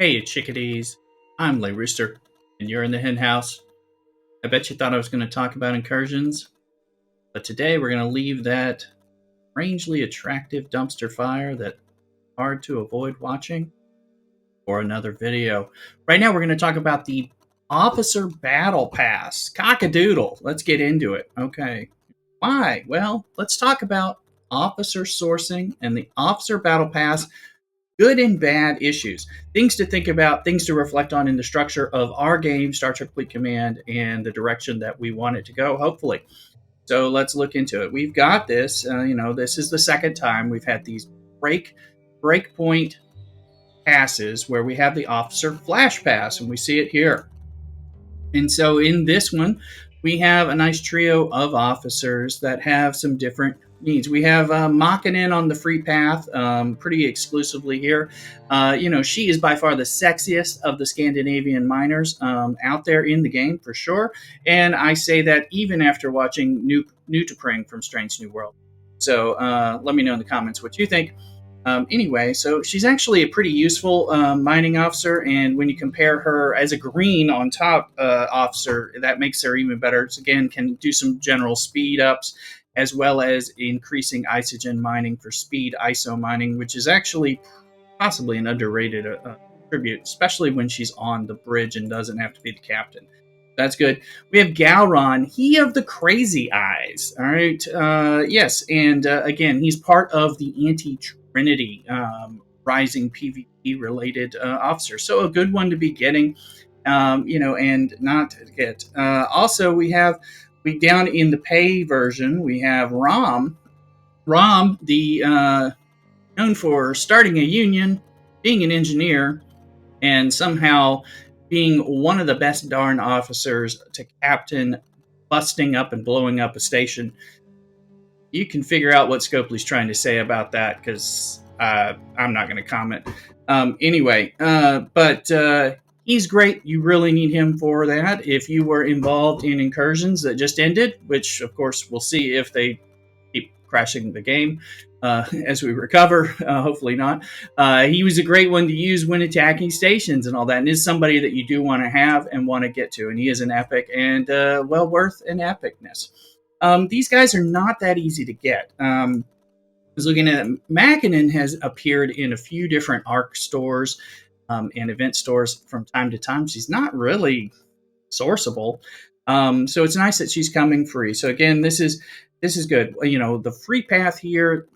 Hey, you chickadees. I'm Lay Rooster, and you're in the hen house. I bet you thought I was going to talk about incursions, but today we're going to leave that strangely attractive dumpster fire that's hard to avoid watching for another video. Right now, we're going to talk about the Officer Battle Pass. CockADoodle. Let's get into it. Okay. Why? Well, let's talk about officer sourcing and the Officer Battle Pass, good and bad issues, things to think about, things to reflect on in the structure of our game, Star Trek Fleet Command, and the direction that we want it to go, hopefully. So let's look into it. We've got this. This is the second time we've had these breakpoint passes where we have the officer flash pass, and we see it here. And so in this one, we have a nice trio of officers that have some different needs. We have Makinen on the free path, pretty exclusively here. She is by far the sexiest of the Scandinavian miners out there in the game for sure. And I say that even after watching New to Pring from Strange New World. So let me know in the comments what you think. Anyway, so she's actually a pretty useful mining officer, and when you compare her as a green on top officer, that makes her even better. So again, can do some general speed ups as well as increasing isogen mining for speed ISO mining, which is actually possibly an underrated tribute, especially when she's on the bridge and doesn't have to be the captain. That's good. We have Galron, he of the crazy eyes. All right. Yes. And again, he's part of the anti-Trinity rising PvP related officer. So a good one to be getting, and not to get. Also, we down in the pay version, we have Rom. Rom, the known for starting a union, being an engineer, and somehow being one of the best darn officers to captain busting up and blowing up a station. You can figure out what Scopely's trying to say about that, because I'm not going to comment. But he's great. You really need him for that. If you were involved in incursions that just ended, which of course we'll see if they keep crashing the game as we recover. Hopefully not. He was a great one to use when attacking stations and all that, and is somebody that you do want to have and want to get to. And he is an epic and well worth an epicness. These guys are not that easy to get. I was looking at it. Makinen has appeared in a few different ARC stores and event stores from time to time. She's not really sourceable. So it's nice that she's coming free. So again, this is good. The free path here.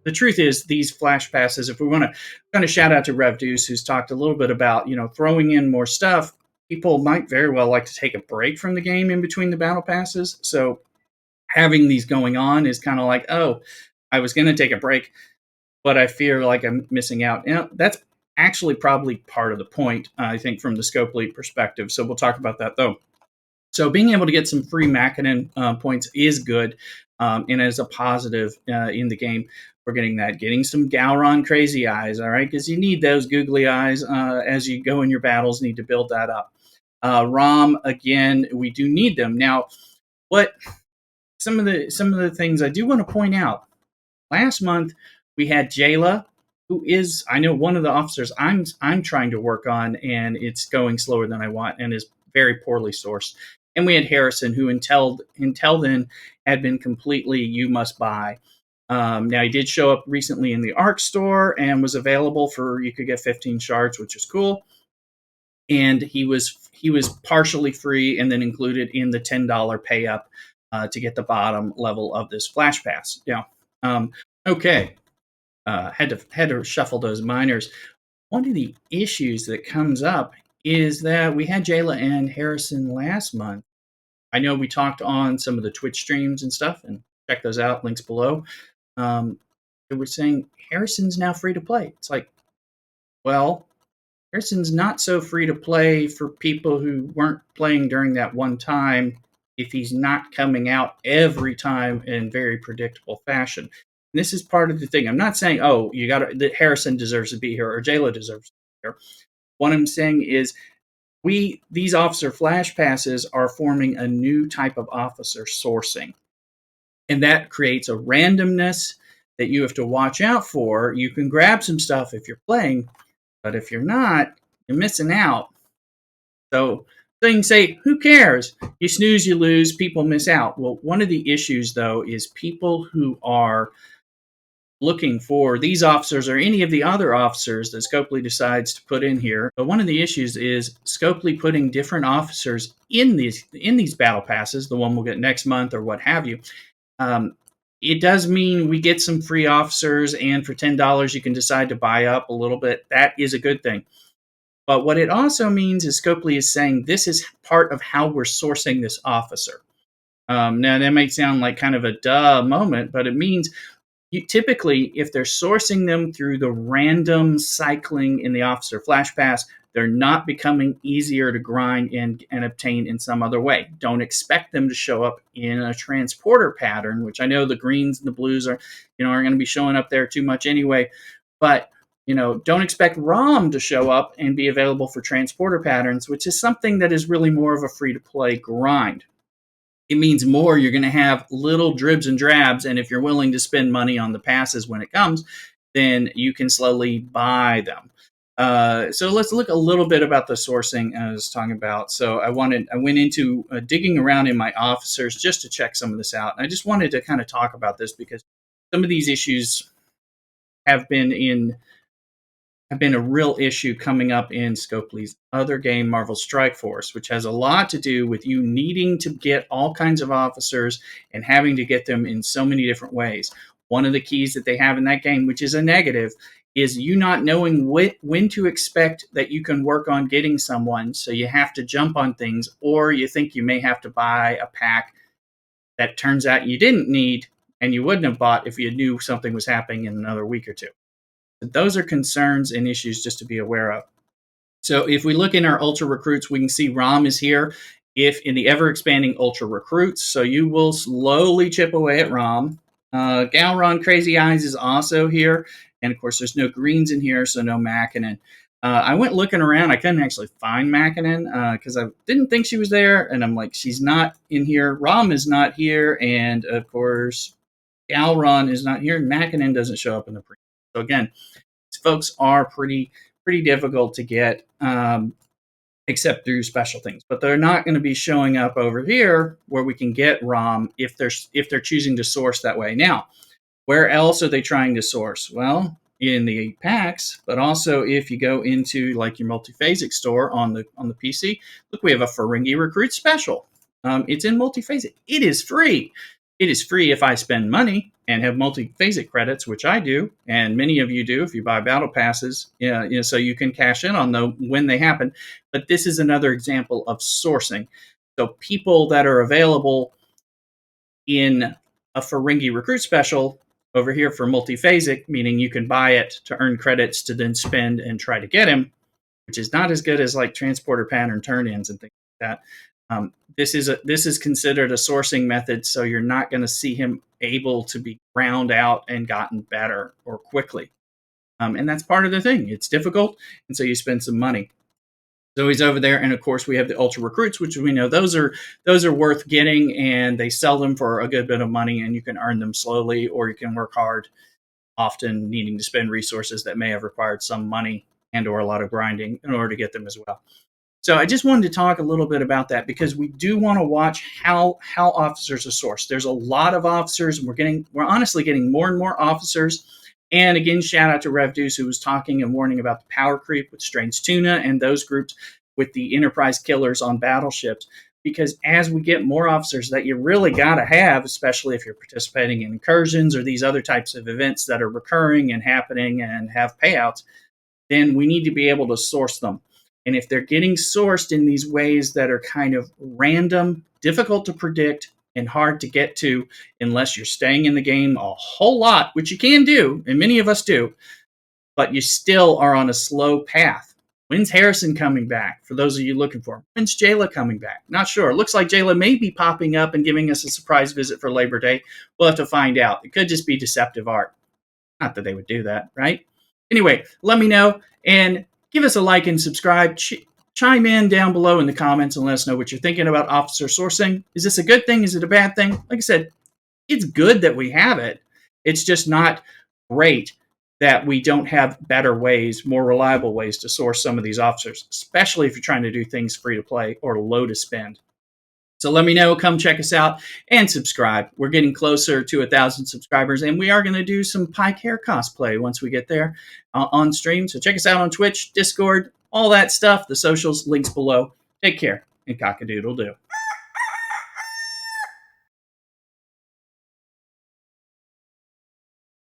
The truth is, these flash passes, if we want to kind of shout out to Rev Deuce, who's talked a little bit about, throwing in more stuff, people might very well like to take a break from the game in between the battle passes. So having these going on is kind of like, oh, I was going to take a break, but I fear like I'm missing out. That's actually probably part of the point, I think, from the Scopely perspective. So we'll talk about that, though. So being able to get some free Makinen points is good, and as a positive in the game. We're getting some Galron crazy eyes, all right, because you need those googly eyes as you go in your battles. Need to build that up. Rom, again, we do need them now. What some of the things I do want to point out. Last month we had Jayla, who is, I know, one of the officers I'm trying to work on, and it's going slower than I want and is very poorly sourced. And we had Harrison, who until then had been completely you must buy. Now, he did show up recently in the ARC store and was available for, you could get 15 shards, which is cool. And he was partially free and then included in the $10 pay up to get the bottom level of this flash pass. Okay. Had to shuffle those miners. One of the issues that comes up is that we had Jayla and Harrison last month. I know we talked on some of the Twitch streams and stuff, and check those out, links below. They were saying Harrison's now free to play. It's like, well, Harrison's not so free to play for people who weren't playing during that one time if he's not coming out every time in very predictable fashion. And this is part of the thing. I'm not saying, oh, that Harrison deserves to be here or Jayla deserves to be here. What I'm saying is these officer flash passes are forming a new type of officer sourcing. And that creates a randomness that you have to watch out for. You can grab some stuff if you're playing, But if you're not, you're missing out. So you can say, who cares? You snooze, you lose, people miss out. Well, one of the issues, though, is people who are looking for these officers or any of the other officers that Scopely decides to put in here. But one of the issues is Scopely putting different officers in these battle passes, the one we'll get next month or what have you. It does mean we get some free officers, and for $10 you can decide to buy up a little bit. That is a good thing. But what it also means is Scopely is saying this is part of how we're sourcing this officer. Now, that might sound like kind of a duh moment, but it means typically, if they're sourcing them through the random cycling in the officer flash pass, they're not becoming easier to grind and obtain in some other way. Don't expect them to show up in a transporter pattern, which I know the greens and the blues aren't going to be showing up there too much anyway. But don't expect ROM to show up and be available for transporter patterns, which is something that is really more of a free-to-play grind. It means more you're going to have little dribs and drabs, and if you're willing to spend money on the passes when it comes, then you can slowly buy them. So let's look a little bit about the sourcing I was talking about. So I went into digging around in my officers just to check some of this out. And I just wanted to kind of talk about this because some of these issues have been a real issue coming up in Scopely's other game, Marvel Strike Force, which has a lot to do with you needing to get all kinds of officers and having to get them in so many different ways. One of the keys that they have in that game, which is a negative, is you not knowing when to expect that you can work on getting someone, so you have to jump on things, or you think you may have to buy a pack that turns out you didn't need and you wouldn't have bought if you knew something was happening in another week or two. Those are concerns and issues just to be aware of. So if we look in our Ultra Recruits, we can see ROM is here. If in the ever-expanding Ultra Recruits, so you will slowly chip away at ROM. Galron Crazy Eyes is also here. And, of course, there's no greens in here, so no Mackinnon. I went looking around. I couldn't actually find Mackinnon because I didn't think she was there. And I'm like, she's not in here. ROM is not here. And, of course, Galron is not here. And Mackinnon doesn't show up in the preview. So again, these folks are pretty difficult to get, except through special things. But they're not going to be showing up over here where we can get ROM if they're choosing to source that way. Now, where else are they trying to source? Well, in the packs, but also if you go into like your multiphasic store on the PC, look, we have a Ferengi Recruit special. It's in multiphasic. It is free. It is free if I spend money and have multiphasic credits, which I do, and many of you do if you buy battle passes, so you can cash in on them when they happen. But this is another example of sourcing. So people that are available in a Ferengi Recruit special over here for multiphasic, meaning you can buy it to earn credits to then spend and try to get him, which is not as good as like transporter pattern turn-ins and things like that. This is considered a sourcing method, so you're not going to see him able to be ground out and gotten better or quickly. And that's part of the thing. It's difficult, and so you spend some money. So he's over there, and of course we have the Ultra Recruits, which we know those are worth getting, and they sell them for a good bit of money, and you can earn them slowly, or you can work hard, often needing to spend resources that may have required some money and or a lot of grinding in order to get them as well. So I just wanted to talk a little bit about that because we do want to watch how officers are sourced. There's a lot of officers. We're honestly getting more and more officers. And again, shout out to Rev Deuce, who was talking and warning about the power creep with Strange Tuna and those groups with the Enterprise killers on battleships. Because as we get more officers that you really got to have, especially if you're participating in incursions or these other types of events that are recurring and happening and have payouts, then we need to be able to source them. And if they're getting sourced in these ways that are kind of random, difficult to predict, and hard to get to unless you're staying in the game a whole lot, which you can do, and many of us do, but you still are on a slow path. When's Harrison coming back? For those of you looking for him. When's Jayla coming back? Not sure. Looks like Jayla may be popping up and giving us a surprise visit for Labor Day. We'll have to find out. It could just be deceptive art. Not that they would do that, right? Anyway, let me know, and give us a like and subscribe. Chime in down below in the comments and let us know what you're thinking about officer sourcing. Is this a good thing? Is it a bad thing? Like I said, it's good that we have it. It's just not great that we don't have better ways, more reliable ways to source some of these officers, especially if you're trying to do things free to play or low to spend. So let me know. Come check us out and subscribe. We're getting closer to 1,000 subscribers, and we are going to do some Pike hair cosplay once we get there on stream. So check us out on Twitch, Discord, all that stuff. The socials, links below. Take care, and cock-a-doodle-doo.